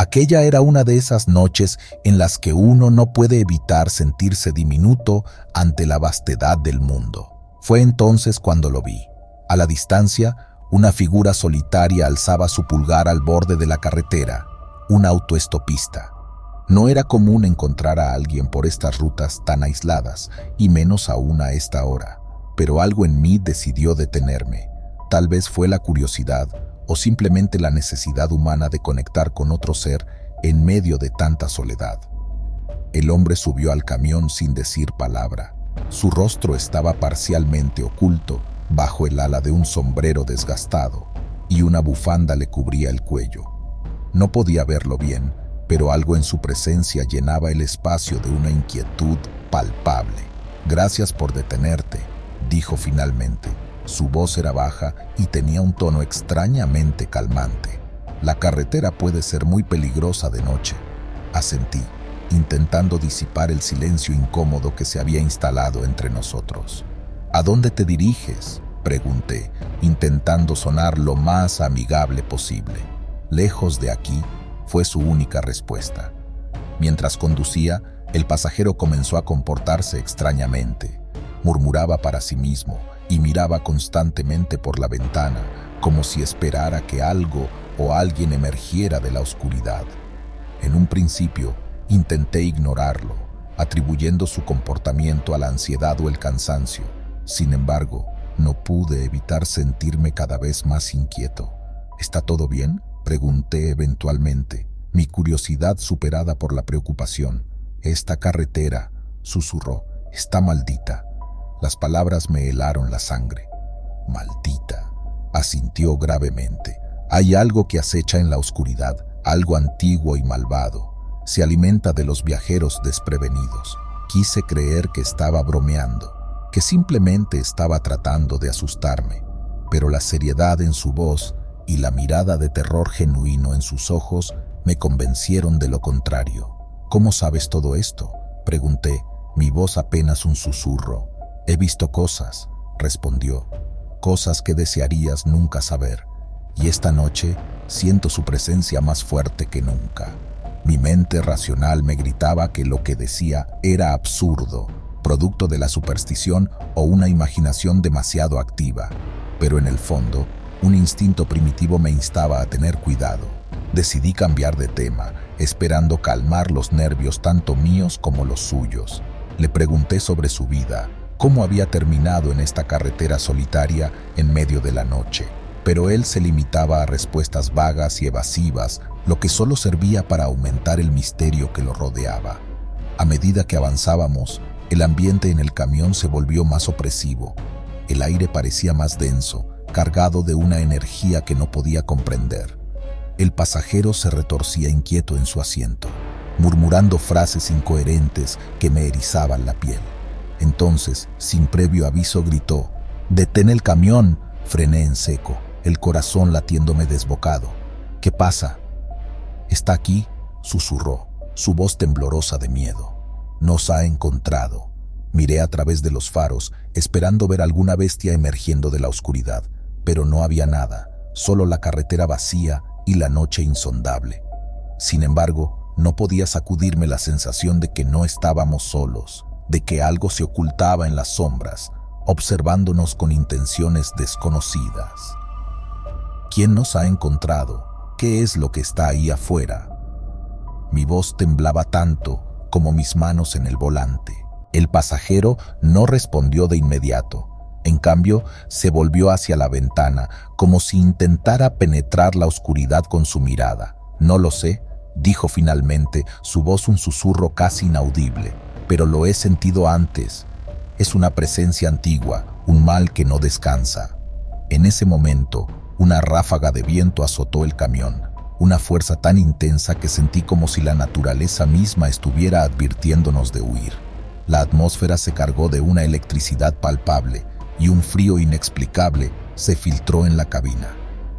Aquella era una de esas noches en las que uno no puede evitar sentirse diminuto ante la vastedad del mundo. Fue entonces cuando lo vi. A la distancia, una figura solitaria alzaba su pulgar al borde de la carretera, un autoestopista. No era común encontrar a alguien por estas rutas tan aisladas, y menos aún a esta hora, pero algo en mí decidió detenerme. Tal vez fue la curiosidad o simplemente la necesidad humana de conectar con otro ser en medio de tanta soledad. El hombre subió al camión sin decir palabra. Su rostro estaba parcialmente oculto bajo el ala de un sombrero desgastado y una bufanda le cubría el cuello. No podía verlo bien, pero algo en su presencia llenaba el espacio de una inquietud palpable. «Gracias por detenerte», dijo finalmente. Su voz era baja y tenía un tono extrañamente calmante. «La carretera puede ser muy peligrosa de noche», asentí, intentando disipar el silencio incómodo que se había instalado entre nosotros. «¿A dónde te diriges?», pregunté, intentando sonar lo más amigable posible. «Lejos de aquí», fue su única respuesta. Mientras conducía, el pasajero comenzó a comportarse extrañamente. Murmuraba para sí mismo y miraba constantemente por la ventana, como si esperara que algo o alguien emergiera de la oscuridad. En un principio, intenté ignorarlo, atribuyendo su comportamiento a la ansiedad o el cansancio. Sin embargo, no pude evitar sentirme cada vez más inquieto. «¿Está todo bien?», pregunté eventualmente, mi curiosidad superada por la preocupación. «Esta carretera», susurró, «está maldita». Las palabras me helaron la sangre. «Maldita», asintió gravemente. «Hay algo que acecha en la oscuridad, algo antiguo y malvado. Se alimenta de los viajeros desprevenidos». Quise creer que estaba bromeando, que simplemente estaba tratando de asustarme, pero la seriedad en su voz y la mirada de terror genuino en sus ojos me convencieron de lo contrario. «¿Cómo sabes todo esto?», pregunté, mi voz apenas un susurro. «He visto cosas», respondió, «cosas que desearías nunca saber, y esta noche siento su presencia más fuerte que nunca». Mi mente racional me gritaba que lo que decía era absurdo, producto de la superstición o una imaginación demasiado activa, pero en el fondo, un instinto primitivo me instaba a tener cuidado. Decidí cambiar de tema, esperando calmar los nervios tanto míos como los suyos. Le pregunté sobre su vida, cómo había terminado en esta carretera solitaria en medio de la noche, pero él se limitaba a respuestas vagas y evasivas, lo que solo servía para aumentar el misterio que lo rodeaba. A medida que avanzábamos, el ambiente en el camión se volvió más opresivo. El aire parecía más denso, cargado de una energía que no podía comprender. El pasajero se retorcía inquieto en su asiento, murmurando frases incoherentes que me erizaban la piel. Entonces, sin previo aviso, gritó: «¡Detén el camión!». Frené en seco, el corazón latiéndome desbocado. «¿Qué pasa?». «Está aquí», susurró, su voz temblorosa de miedo. «Nos ha encontrado». Miré a través de los faros, esperando ver alguna bestia emergiendo de la oscuridad, pero no había nada, solo la carretera vacía y la noche insondable. Sin embargo, no podía sacudirme la sensación de que no estábamos solos, de que algo se ocultaba en las sombras, observándonos con intenciones desconocidas. ¿Quién nos ha encontrado? ¿Qué es lo que está ahí afuera? Mi voz temblaba tanto como mis manos en el volante. El pasajero no respondió de inmediato. En cambio, se volvió hacia la ventana, como si intentara penetrar la oscuridad con su mirada. «No lo sé», dijo finalmente, su voz un susurro casi inaudible, «pero lo he sentido antes. Es una presencia antigua, un mal que no descansa». En ese momento, una ráfaga de viento azotó el camión, una fuerza tan intensa que sentí como si la naturaleza misma estuviera advirtiéndonos de huir. La atmósfera se cargó de una electricidad palpable y un frío inexplicable se filtró en la cabina.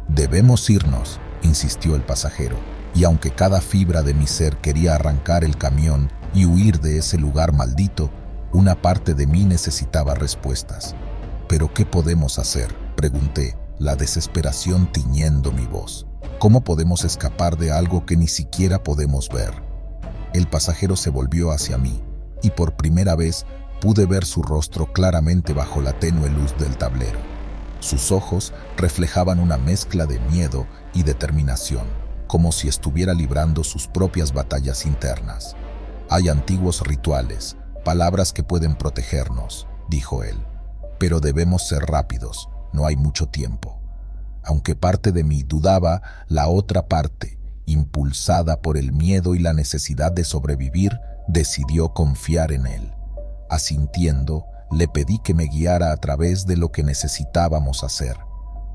«Debemos irnos», insistió el pasajero, y aunque cada fibra de mi ser quería arrancar el camión y huir de ese lugar maldito, una parte de mí necesitaba respuestas. «¿Pero qué podemos hacer?», pregunté, la desesperación tiñendo mi voz. ¿Cómo podemos escapar de algo que ni siquiera podemos ver? El pasajero se volvió hacia mí y por primera vez pude ver su rostro claramente bajo la tenue luz del tablero. Sus ojos reflejaban una mezcla de miedo y determinación, como si estuviera librando sus propias batallas internas. Hay antiguos rituales, palabras que pueden protegernos, dijo él, pero debemos ser rápidos, no hay mucho tiempo. Aunque parte de mí dudaba, la otra parte, impulsada por el miedo y la necesidad de sobrevivir, decidió confiar en él. Asintiendo, le pedí que me guiara a través de lo que necesitábamos hacer.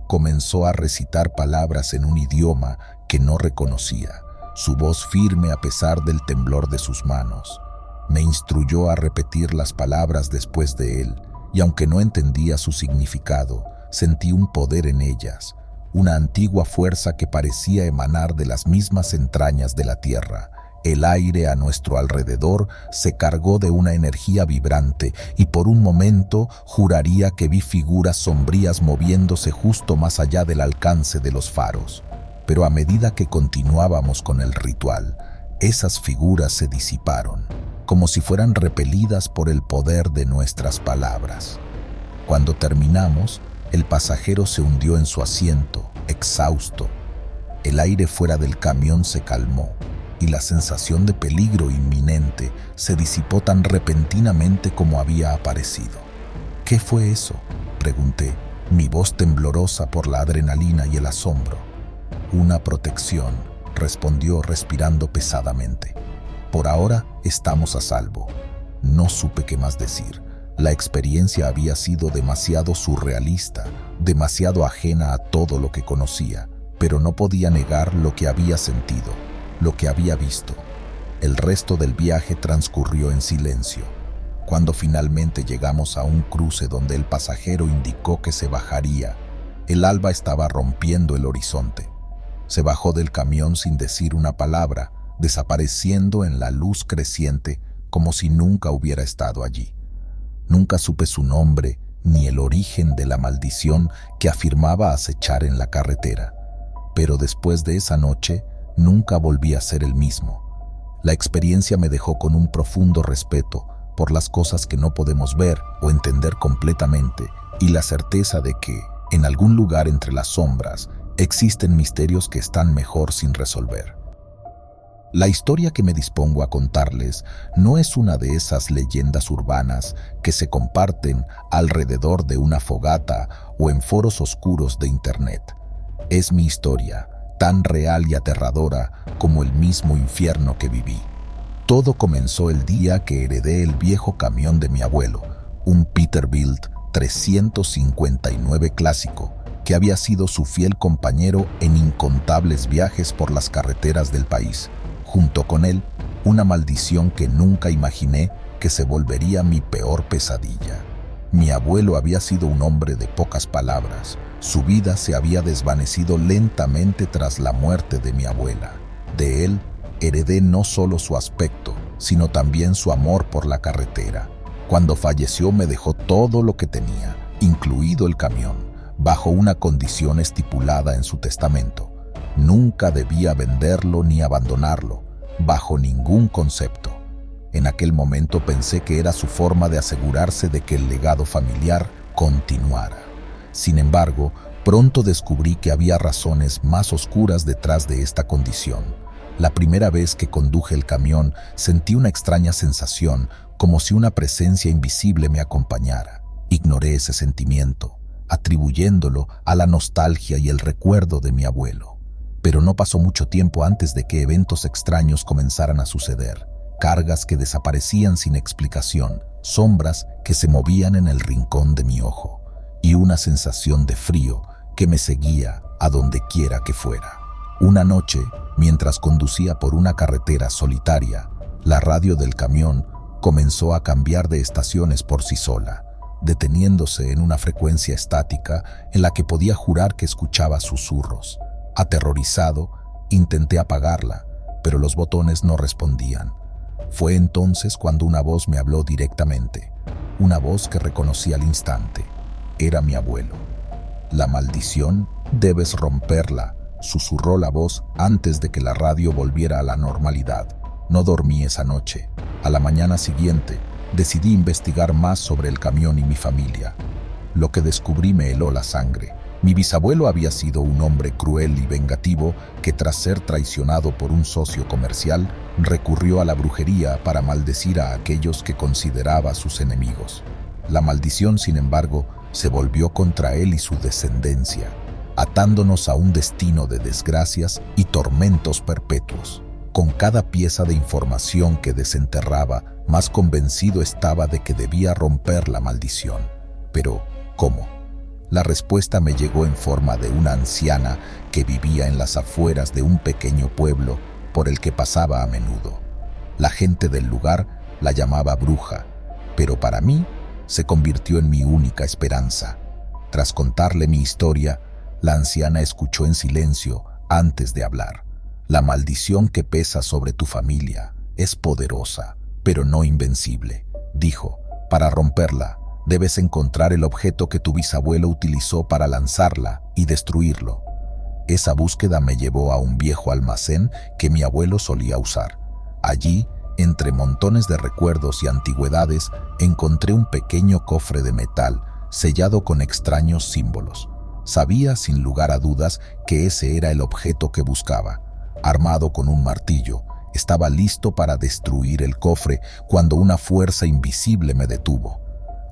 Comenzó a recitar palabras en un idioma que no reconocía, su voz firme a pesar del temblor de sus manos. Me instruyó a repetir las palabras después de él, y aunque no entendía su significado, sentí un poder en ellas, una antigua fuerza que parecía emanar de las mismas entrañas de la tierra. El aire a nuestro alrededor se cargó de una energía vibrante y por un momento juraría que vi figuras sombrías moviéndose justo más allá del alcance de los faros. Pero a medida que continuábamos con el ritual, esas figuras se disiparon, como si fueran repelidas por el poder de nuestras palabras. Cuando terminamos, el pasajero se hundió en su asiento, exhausto. El aire fuera del camión se calmó y la sensación de peligro inminente se disipó tan repentinamente como había aparecido. ¿Qué fue eso?, pregunté, mi voz temblorosa por la adrenalina y el asombro. Una protección, respondió respirando pesadamente. Por ahora estamos a salvo. No supe qué más decir. La experiencia había sido demasiado surrealista, demasiado ajena a todo lo que conocía, pero no podía negar lo que había sentido, lo que había visto. El resto del viaje transcurrió en silencio. Cuando finalmente llegamos a un cruce donde el pasajero indicó que se bajaría, el alba estaba rompiendo el horizonte. Se bajó del camión sin decir una palabra, desapareciendo en la luz creciente como si nunca hubiera estado allí. Nunca supe su nombre ni el origen de la maldición que afirmaba acechar en la carretera, pero después de esa noche nunca volví a ser el mismo. La experiencia me dejó con un profundo respeto por las cosas que no podemos ver o entender completamente y la certeza de que, en algún lugar entre las sombras, existen misterios que están mejor sin resolver. La historia que me dispongo a contarles no es una de esas leyendas urbanas que se comparten alrededor de una fogata o en foros oscuros de internet. Es mi historia, tan real y aterradora como el mismo infierno que viví. Todo comenzó el día que heredé el viejo camión de mi abuelo, un Peterbilt 359 clásico, que había sido su fiel compañero en incontables viajes por las carreteras del país. Junto con él, una maldición que nunca imaginé que se volvería mi peor pesadilla. Mi abuelo había sido un hombre de pocas palabras. Su vida se había desvanecido lentamente tras la muerte de mi abuela. De él, heredé no solo su aspecto, sino también su amor por la carretera. Cuando falleció me dejó todo lo que tenía, incluido el camión, bajo una condición estipulada en su testamento. Nunca debía venderlo ni abandonarlo, bajo ningún concepto. En aquel momento pensé que era su forma de asegurarse de que el legado familiar continuara. Sin embargo, pronto descubrí que había razones más oscuras detrás de esta condición. La primera vez que conduje el camión, sentí una extraña sensación, como si una presencia invisible me acompañara. Ignoré ese sentimiento, atribuyéndolo a la nostalgia y el recuerdo de mi abuelo. Pero no pasó mucho tiempo antes de que eventos extraños comenzaran a suceder. Cargas que desaparecían sin explicación, sombras que se movían en el rincón de mi ojo, y una sensación de frío que me seguía a donde quiera que fuera. Una noche, mientras conducía por una carretera solitaria, la radio del camión comenzó a cambiar de estaciones por sí sola, deteniéndose en una frecuencia estática en la que podía jurar que escuchaba susurros. Aterrorizado, intenté apagarla, pero los botones no respondían. Fue entonces cuando una voz me habló directamente, una voz que reconocí al instante. Era mi abuelo. «La maldición debes romperla», susurró la voz antes de que la radio volviera a la normalidad. No dormí esa noche. A la mañana siguiente, decidí investigar más sobre el camión y mi familia. Lo que descubrí me heló la sangre. Mi bisabuelo había sido un hombre cruel y vengativo que, tras ser traicionado por un socio comercial, recurrió a la brujería para maldecir a aquellos que consideraba sus enemigos. La maldición, sin embargo, se volvió contra él y su descendencia, atándonos a un destino de desgracias y tormentos perpetuos. Con cada pieza de información que desenterraba, más convencido estaba de que debía romper la maldición. Pero, ¿cómo? La respuesta me llegó en forma de una anciana que vivía en las afueras de un pequeño pueblo por el que pasaba a menudo. La gente del lugar la llamaba bruja, pero para mí se convirtió en mi única esperanza. Tras contarle mi historia, la anciana escuchó en silencio antes de hablar. La maldición que pesa sobre tu familia es poderosa, pero no invencible, dijo. Para romperla, debes encontrar el objeto que tu bisabuelo utilizó para lanzarla y destruirlo. Esa búsqueda me llevó a un viejo almacén que mi abuelo solía usar. Allí, entre montones de recuerdos y antigüedades, encontré un pequeño cofre de metal sellado con extraños símbolos. Sabía sin lugar a dudas que ese era el objeto que buscaba. Armado con un martillo, estaba listo para destruir el cofre cuando una fuerza invisible me detuvo.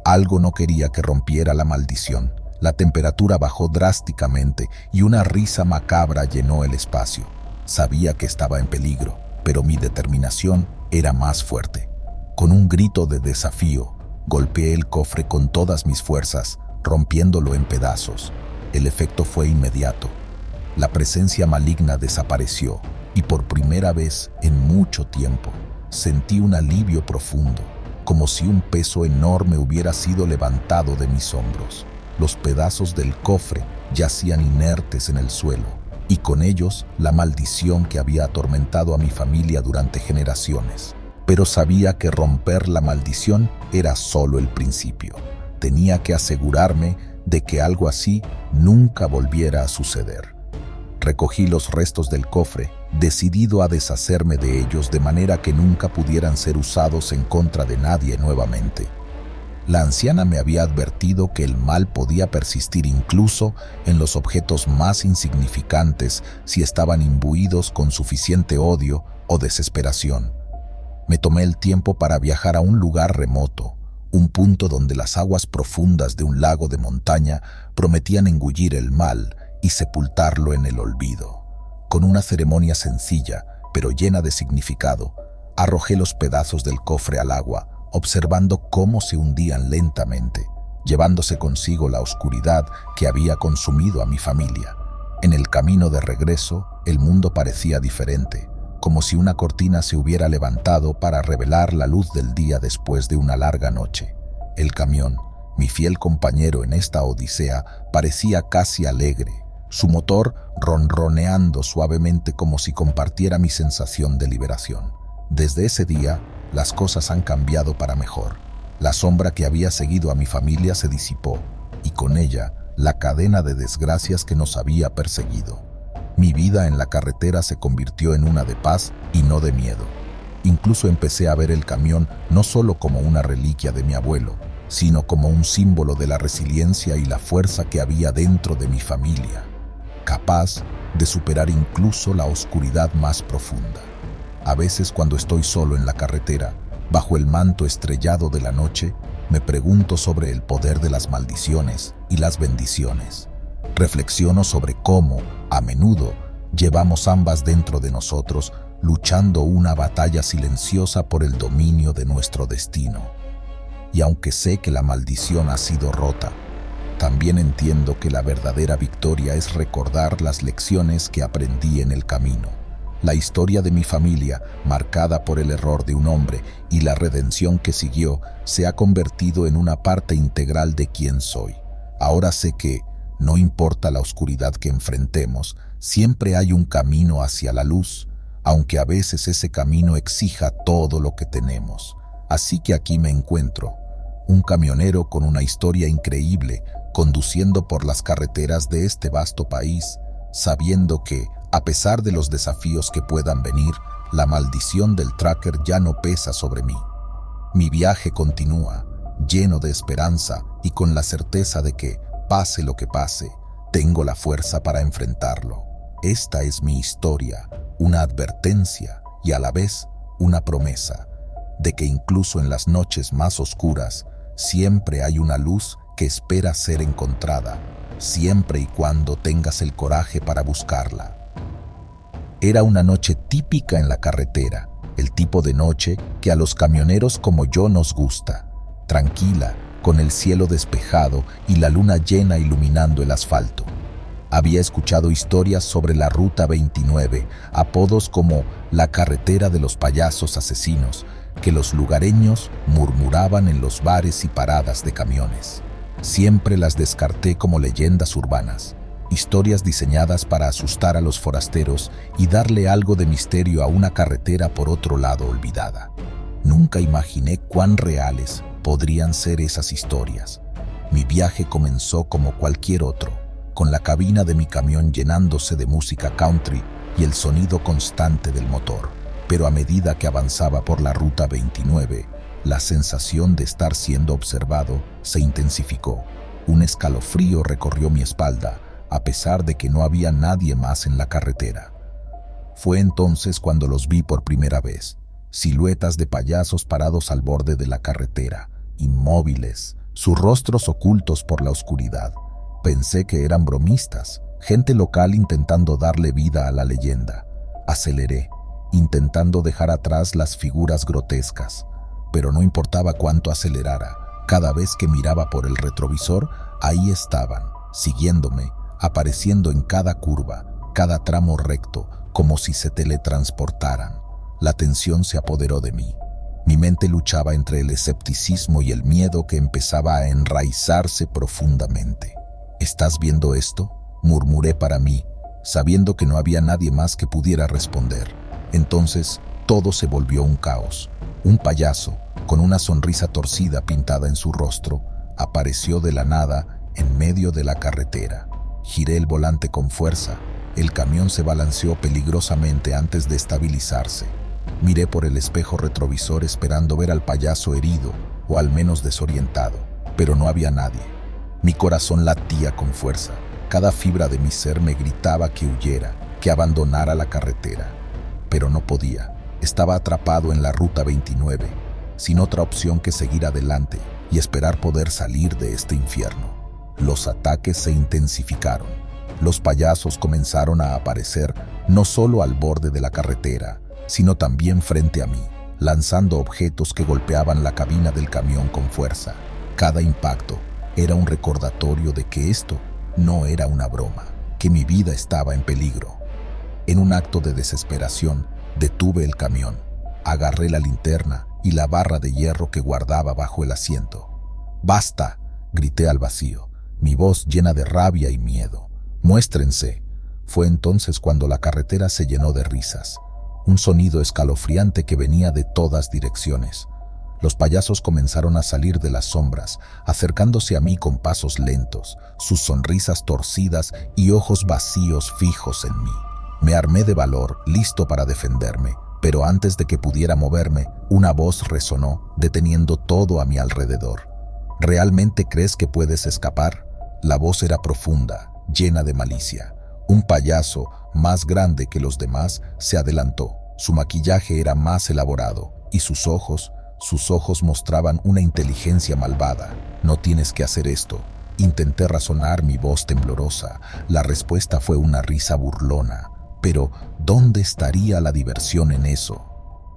Algo no quería que rompiera la maldición. La temperatura bajó drásticamente y una risa macabra llenó el espacio. Sabía que estaba en peligro, pero mi determinación era más fuerte. Con un grito de desafío, golpeé el cofre con todas mis fuerzas, rompiéndolo en pedazos. El efecto fue inmediato. La presencia maligna desapareció y por primera vez en mucho tiempo sentí un alivio profundo, como si un peso enorme hubiera sido levantado de mis hombros. Los pedazos del cofre yacían inertes en el suelo, y con ellos la maldición que había atormentado a mi familia durante generaciones. Pero sabía que romper la maldición era solo el principio. Tenía que asegurarme de que algo así nunca volviera a suceder. Recogí los restos del cofre, decidido a deshacerme de ellos de manera que nunca pudieran ser usados en contra de nadie nuevamente. La anciana me había advertido que el mal podía persistir incluso en los objetos más insignificantes si estaban imbuidos con suficiente odio o desesperación. Me tomé el tiempo para viajar a un lugar remoto, un punto donde las aguas profundas de un lago de montaña prometían engullir el mal y sepultarlo en el olvido. Con una ceremonia sencilla, pero llena de significado, arrojé los pedazos del cofre al agua, observando cómo se hundían lentamente, llevándose consigo la oscuridad que había consumido a mi familia. En el camino de regreso, el mundo parecía diferente, como si una cortina se hubiera levantado para revelar la luz del día después de una larga noche. El camión, mi fiel compañero en esta odisea, parecía casi alegre, su motor ronroneando suavemente como si compartiera mi sensación de liberación. Desde ese día, las cosas han cambiado para mejor. La sombra que había seguido a mi familia se disipó, y con ella, la cadena de desgracias que nos había perseguido. Mi vida en la carretera se convirtió en una de paz y no de miedo. Incluso empecé a ver el camión no solo como una reliquia de mi abuelo, sino como un símbolo de la resiliencia y la fuerza que había dentro de mi familia, capaz de superar incluso la oscuridad más profunda. A veces, cuando estoy solo en la carretera, bajo el manto estrellado de la noche, me pregunto sobre el poder de las maldiciones y las bendiciones. Reflexiono sobre cómo, a menudo, llevamos ambas dentro de nosotros, luchando una batalla silenciosa por el dominio de nuestro destino. Y aunque sé que la maldición ha sido rota, también entiendo que la verdadera victoria es recordar las lecciones que aprendí en el camino. La historia de mi familia, marcada por el error de un hombre y la redención que siguió, se ha convertido en una parte integral de quién soy. Ahora sé que, no importa la oscuridad que enfrentemos, siempre hay un camino hacia la luz, aunque a veces ese camino exija todo lo que tenemos. Así que aquí me encuentro, un camionero con una historia increíble, conduciendo por las carreteras de este vasto país, sabiendo que, a pesar de los desafíos que puedan venir, la maldición del tracker ya no pesa sobre mí. Mi viaje continúa, lleno de esperanza y con la certeza de que, pase lo que pase, tengo la fuerza para enfrentarlo. Esta es mi historia, una advertencia y a la vez una promesa de que incluso en las noches más oscuras siempre hay una luz que espera ser encontrada, siempre y cuando tengas el coraje para buscarla. Era una noche típica en la carretera, el tipo de noche que a los camioneros como yo nos gusta, tranquila, con el cielo despejado y la luna llena iluminando el asfalto. Había escuchado historias sobre la Ruta 29, apodos como la carretera de los payasos asesinos, que los lugareños murmuraban en los bares y paradas de camiones. Siempre las descarté como leyendas urbanas, historias diseñadas para asustar a los forasteros y darle algo de misterio a una carretera por otro lado olvidada. Nunca imaginé cuán reales podrían ser esas historias. Mi viaje comenzó como cualquier otro, con la cabina de mi camión llenándose de música country y el sonido constante del motor. Pero a medida que avanzaba por la Ruta 29, la sensación de estar siendo observado se intensificó. Un escalofrío recorrió mi espalda, a pesar de que no había nadie más en la carretera. Fue entonces cuando los vi por primera vez, siluetas de payasos parados al borde de la carretera, inmóviles, sus rostros ocultos por la oscuridad. Pensé que eran bromistas, gente local intentando darle vida a la leyenda. Aceleré, intentando dejar atrás las figuras grotescas, pero no importaba cuánto acelerara, cada vez que miraba por el retrovisor, ahí estaban, siguiéndome, apareciendo en cada curva, cada tramo recto, como si se teletransportaran. La tensión se apoderó de mí. Mi mente luchaba entre el escepticismo y el miedo que empezaba a enraizarse profundamente. ¿Estás viendo esto?, murmuré para mí, sabiendo que no había nadie más que pudiera responder. Entonces, todo se volvió un caos. Un payaso, con una sonrisa torcida pintada en su rostro, apareció de la nada en medio de la carretera. Giré el volante con fuerza. El camión se balanceó peligrosamente antes de estabilizarse. Miré por el espejo retrovisor esperando ver al payaso herido o al menos desorientado, pero no había nadie. Mi corazón latía con fuerza. Cada fibra de mi ser me gritaba que huyera, que abandonara la carretera. Pero no podía. Estaba atrapado en la Ruta 29, sin otra opción que seguir adelante y esperar poder salir de este infierno. Los ataques se intensificaron. Los payasos comenzaron a aparecer no solo al borde de la carretera, sino también frente a mí, lanzando objetos que golpeaban la cabina del camión con fuerza. Cada impacto era un recordatorio de que esto no era una broma, que mi vida estaba en peligro. En un acto de desesperación, detuve el camión, agarré la linterna y la barra de hierro que guardaba bajo el asiento. ¡Basta!, grité al vacío, mi voz llena de rabia y miedo. ¡Muéstrense! Fue entonces cuando la carretera se llenó de risas, un sonido escalofriante que venía de todas direcciones. Los payasos comenzaron a salir de las sombras, acercándose a mí con pasos lentos, sus sonrisas torcidas y ojos vacíos fijos en mí. Me armé de valor, listo para defenderme, pero antes de que pudiera moverme, una voz resonó, deteniendo todo a mi alrededor. ¿Realmente crees que puedes escapar? La voz era profunda, llena de malicia. Un payaso, más grande que los demás, se adelantó. Su maquillaje era más elaborado, y sus ojos mostraban una inteligencia malvada. No tienes que hacer esto. Intenté razonar, mi voz temblorosa. La respuesta fue una risa burlona. Pero, ¿dónde estaría la diversión en eso?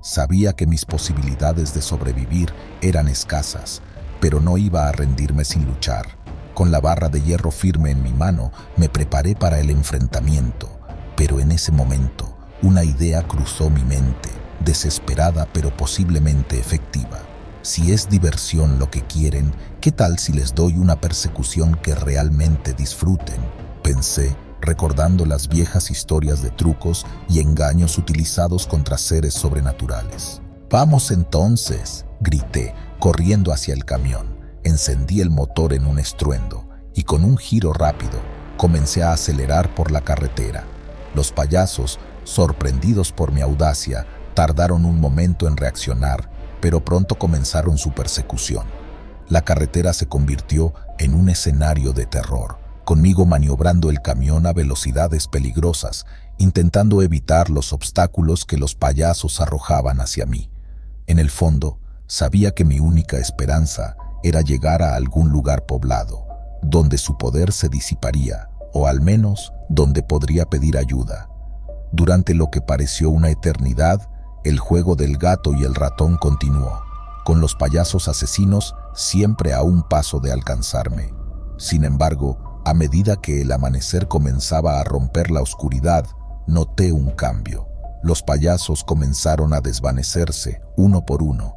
Sabía que mis posibilidades de sobrevivir eran escasas, pero no iba a rendirme sin luchar. Con la barra de hierro firme en mi mano, me preparé para el enfrentamiento. Pero en ese momento, una idea cruzó mi mente, desesperada pero posiblemente efectiva. Si es diversión lo que quieren, ¿qué tal si les doy una persecución que realmente disfruten?, pensé, recordando las viejas historias de trucos y engaños utilizados contra seres sobrenaturales. «¡Vamos entonces!», grité, corriendo hacia el camión. Encendí el motor en un estruendo y con un giro rápido, Comencé a acelerar por la carretera. Los payasos, sorprendidos por mi audacia, tardaron un momento en reaccionar, pero pronto comenzaron su persecución. La carretera se convirtió en un escenario de terror, conmigo maniobrando el camión a velocidades peligrosas, intentando evitar los obstáculos que los payasos arrojaban hacia mí. En el fondo, sabía que mi única esperanza era llegar a algún lugar poblado, donde su poder se disiparía, o al menos donde podría pedir ayuda. Durante lo que pareció una eternidad, el juego del gato y el ratón continuó, con los payasos asesinos siempre a un paso de alcanzarme. Sin embargo, a medida que el amanecer comenzaba a romper la oscuridad, noté un cambio. Los payasos comenzaron a desvanecerse uno por uno,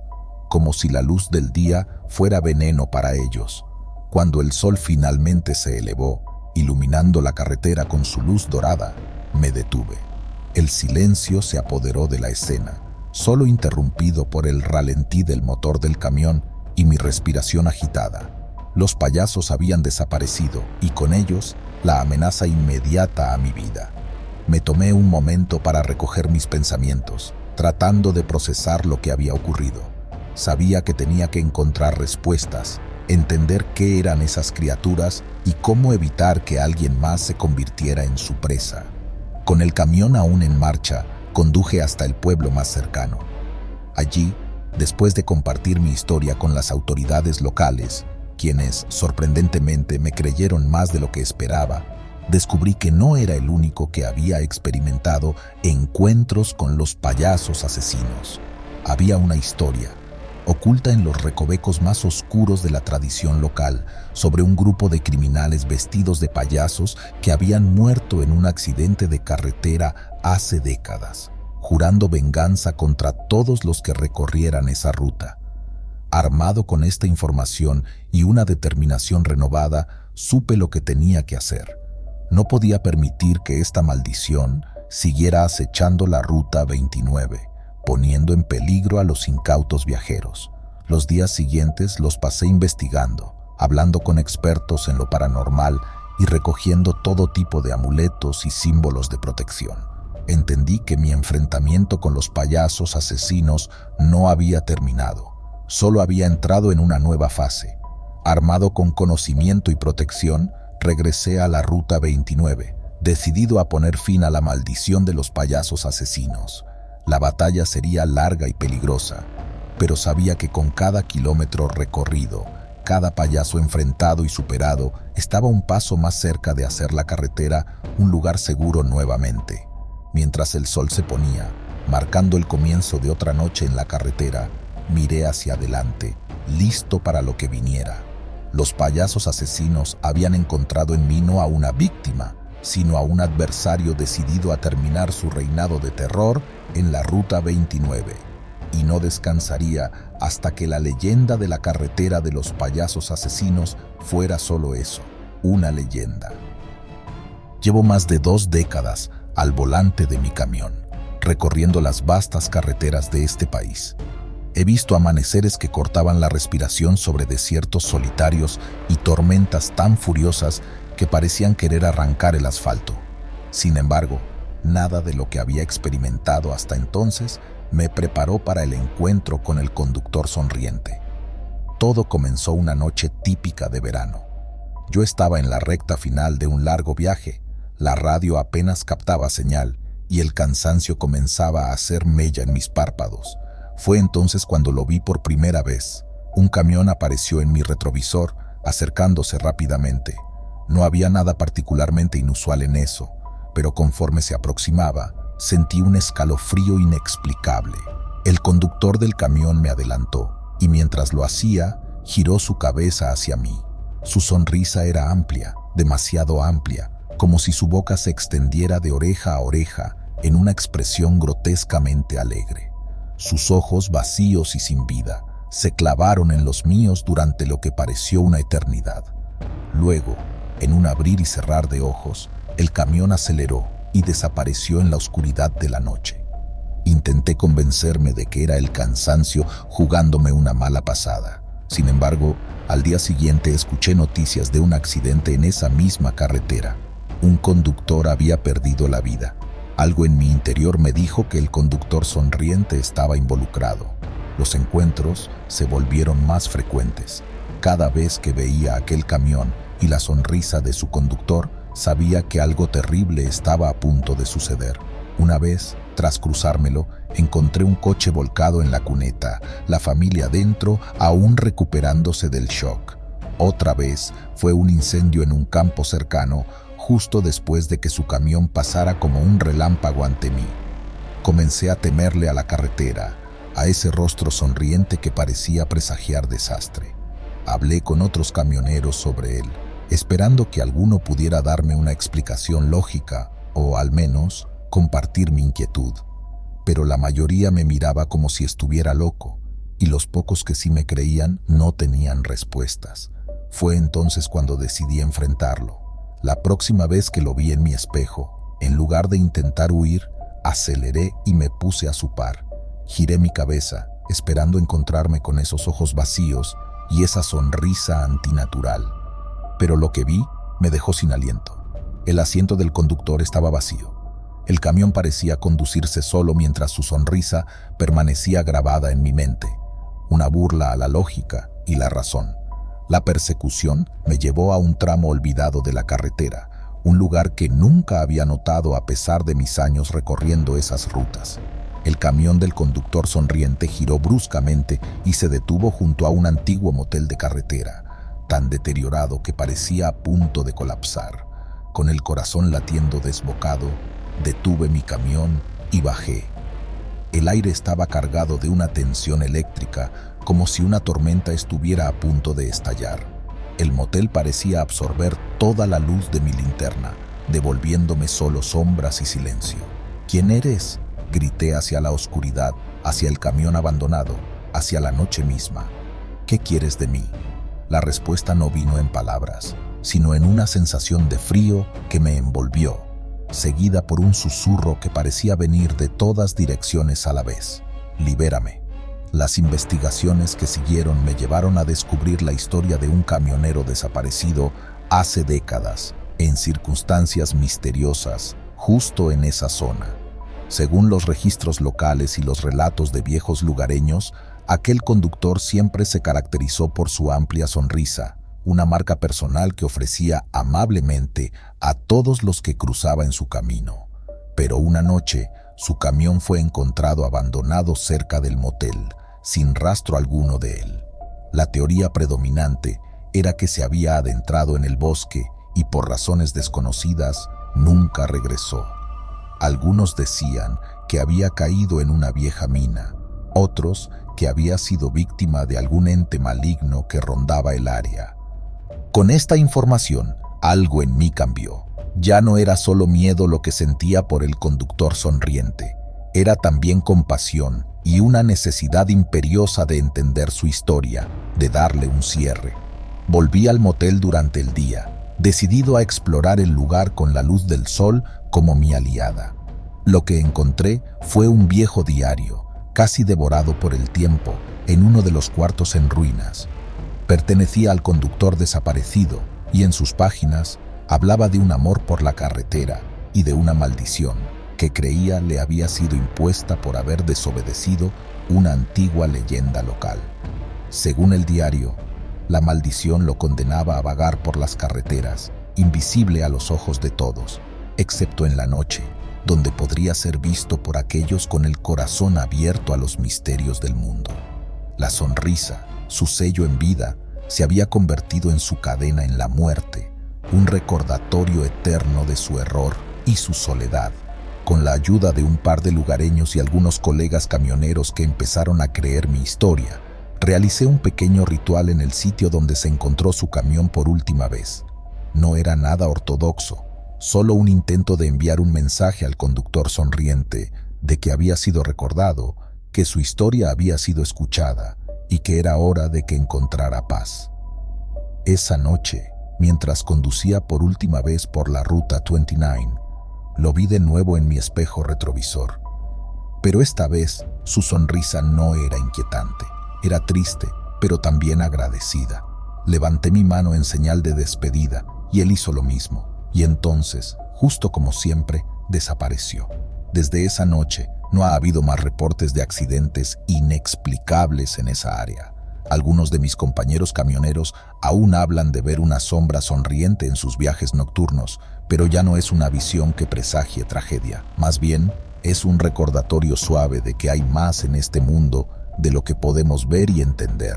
como si la luz del día fuera veneno para ellos. Cuando el sol finalmente se elevó, iluminando la carretera con su luz dorada, me detuve. El silencio se apoderó de la escena, solo interrumpido por el ralentí del motor del camión y mi respiración agitada. Los payasos habían desaparecido y con ellos la amenaza inmediata a mi vida. Me tomé un momento para recoger mis pensamientos, tratando de procesar lo que había ocurrido. Sabía que tenía que encontrar respuestas, entender qué eran esas criaturas y cómo evitar que alguien más se convirtiera en su presa. Con el camión aún en marcha, conduje hasta el pueblo más cercano. Allí, después de compartir mi historia con las autoridades locales, quienes, sorprendentemente, me creyeron más de lo que esperaba, descubrí que no era el único que había experimentado encuentros con los payasos asesinos. Había una historia, oculta en los recovecos más oscuros de la tradición local, sobre un grupo de criminales vestidos de payasos que habían muerto en un accidente de carretera hace décadas, jurando venganza contra todos los que recorrieran esa ruta. Armado con esta información y una determinación renovada, supe lo que tenía que hacer. No podía permitir que esta maldición siguiera acechando la Ruta 29, poniendo en peligro a los incautos viajeros. Los días siguientes los pasé investigando, hablando con expertos en lo paranormal y recogiendo todo tipo de amuletos y símbolos de protección. Entendí que mi enfrentamiento con los payasos asesinos no había terminado, solo había entrado en una nueva fase. Armado con conocimiento y protección, regresé a la Ruta 29, decidido a poner fin a la maldición de los payasos asesinos. La batalla sería larga y peligrosa, pero sabía que con cada kilómetro recorrido, cada payaso enfrentado y superado, estaba un paso más cerca de hacer la carretera un lugar seguro nuevamente. Mientras el sol se ponía, marcando el comienzo de otra noche en la carretera, miré hacia adelante, listo para lo que viniera. Los payasos asesinos habían encontrado en mí no a una víctima, sino a un adversario decidido a terminar su reinado de terror en la Ruta 29, y no descansaría hasta que la leyenda de la carretera de los payasos asesinos fuera solo eso, una leyenda. Llevo más de 2 décadas al volante de mi camión, recorriendo las vastas carreteras de este país. He visto amaneceres que cortaban la respiración sobre desiertos solitarios y tormentas tan furiosas que parecían querer arrancar el asfalto. Sin embargo, nada de lo que había experimentado hasta entonces me preparó para el encuentro con el conductor sonriente. Todo comenzó una noche típica de verano. Yo estaba en la recta final de un largo viaje, la radio apenas captaba señal y el cansancio comenzaba a hacer mella en mis párpados. Fue entonces cuando lo vi por primera vez. Un camión apareció en mi retrovisor, acercándose rápidamente. No había nada particularmente inusual en eso, pero conforme se aproximaba, sentí un escalofrío inexplicable. El conductor del camión me adelantó, y mientras lo hacía, giró su cabeza hacia mí. Su sonrisa era amplia, demasiado amplia, como si su boca se extendiera de oreja a oreja en una expresión grotescamente alegre. Sus ojos vacíos y sin vida se clavaron en los míos durante lo que pareció una eternidad. Luego, en un abrir y cerrar de ojos, el camión aceleró y desapareció en la oscuridad de la noche. Intenté convencerme de que era el cansancio jugándome una mala pasada. Sin embargo, al día siguiente escuché noticias de un accidente en esa misma carretera, Un conductor había perdido la vida. Algo en mi interior me dijo que el conductor sonriente estaba involucrado. Los encuentros se volvieron más frecuentes. Cada vez que veía aquel camión y la sonrisa de su conductor, sabía que algo terrible estaba a punto de suceder. Una vez, tras cruzármelo, encontré un coche volcado en la cuneta, la familia dentro aún recuperándose del shock. Otra vez fue un incendio en un campo cercano, justo después de que su camión pasara como un relámpago ante mí. Comencé a temerle a la carretera, a ese rostro sonriente que parecía presagiar desastre. Hablé con otros camioneros sobre él, esperando que alguno pudiera darme una explicación lógica o, al menos, compartir mi inquietud. Pero la mayoría me miraba como si estuviera loco, y los pocos que sí me creían no tenían respuestas. Fue entonces cuando decidí enfrentarlo. La próxima vez que lo vi en mi espejo, en lugar de intentar huir, aceleré y me puse a su par. Giré mi cabeza, esperando encontrarme con esos ojos vacíos y esa sonrisa antinatural. Pero lo que vi me dejó sin aliento. El asiento del conductor estaba vacío. El camión parecía conducirse solo mientras su sonrisa permanecía grabada en mi mente. Una burla a la lógica y la razón. La persecución me llevó a un tramo olvidado de la carretera, un lugar que nunca había notado a pesar de mis años recorriendo esas rutas. El camión del conductor sonriente giró bruscamente y se detuvo junto a un antiguo motel de carretera, tan deteriorado que parecía a punto de colapsar. Con el corazón latiendo desbocado, detuve mi camión y bajé. El aire estaba cargado de una tensión eléctrica, como si una tormenta estuviera a punto de estallar. El motel parecía absorber toda la luz de mi linterna, devolviéndome solo sombras y silencio. ¿Quién eres?, grité hacia la oscuridad, hacia el camión abandonado, hacia la noche misma. ¿Qué quieres de mí? La respuesta no vino en palabras, sino en una sensación de frío que me envolvió, seguida por un susurro que parecía venir de todas direcciones a la vez. Libérame. Las investigaciones que siguieron me llevaron a descubrir la historia de un camionero desaparecido hace décadas, en circunstancias misteriosas, justo en esa zona. Según los registros locales y los relatos de viejos lugareños, aquel conductor siempre se caracterizó por su amplia sonrisa, una marca personal que ofrecía amablemente a todos los que cruzaba en su camino. Pero una noche, su camión fue encontrado abandonado cerca del motel, sin rastro alguno de él. La teoría predominante era que se había adentrado en el bosque y por razones desconocidas nunca regresó. Algunos decían que había caído en una vieja mina, otros que había sido víctima de algún ente maligno que rondaba el área. Con esta información, algo en mí cambió. Ya no era solo miedo lo que sentía por el conductor sonriente, era también compasión y una necesidad imperiosa de entender su historia, de darle un cierre. Volví al motel durante el día, decidido a explorar el lugar con la luz del sol como mi aliada. Lo que encontré fue un viejo diario, casi devorado por el tiempo, en uno de los cuartos en ruinas. Pertenecía al conductor desaparecido y en sus páginas hablaba de un amor por la carretera y de una maldición que creía le había sido impuesta por haber desobedecido una antigua leyenda local. Según el diario, la maldición lo condenaba a vagar por las carreteras, invisible a los ojos de todos, excepto en la noche, donde podría ser visto por aquellos con el corazón abierto a los misterios del mundo. La sonrisa, su sello en vida, se había convertido en su cadena en la muerte, un recordatorio eterno de su error y su soledad. Con la ayuda de un par de lugareños y algunos colegas camioneros que empezaron a creer mi historia, realicé un pequeño ritual en el sitio donde se encontró su camión por última vez. No era nada ortodoxo, solo un intento de enviar un mensaje al conductor sonriente de que había sido recordado, que su historia había sido escuchada y que era hora de que encontrara paz. Esa noche, mientras conducía por última vez por la ruta 29, lo vi de nuevo en mi espejo retrovisor. Pero esta vez su sonrisa no era inquietante, era triste, pero también agradecida. Levanté mi mano en señal de despedida y él hizo lo mismo. Y entonces, justo como siempre, desapareció. Desde esa noche, no ha habido más reportes de accidentes inexplicables en esa área. Algunos de mis compañeros camioneros aún hablan de ver una sombra sonriente en sus viajes nocturnos, pero ya no es una visión que presagie tragedia. Más bien, es un recordatorio suave de que hay más en este mundo de lo que podemos ver y entender,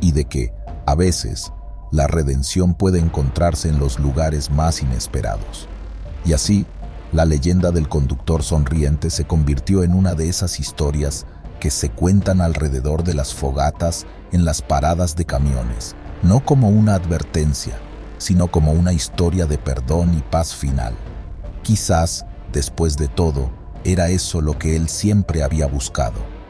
y de que, a veces, la redención puede encontrarse en los lugares más inesperados. Y así, la leyenda del conductor sonriente se convirtió en una de esas historias que se cuentan alrededor de las fogatas en las paradas de camiones, no como una advertencia, sino como una historia de perdón y paz final. Quizás, después de todo, era eso lo que él siempre había buscado: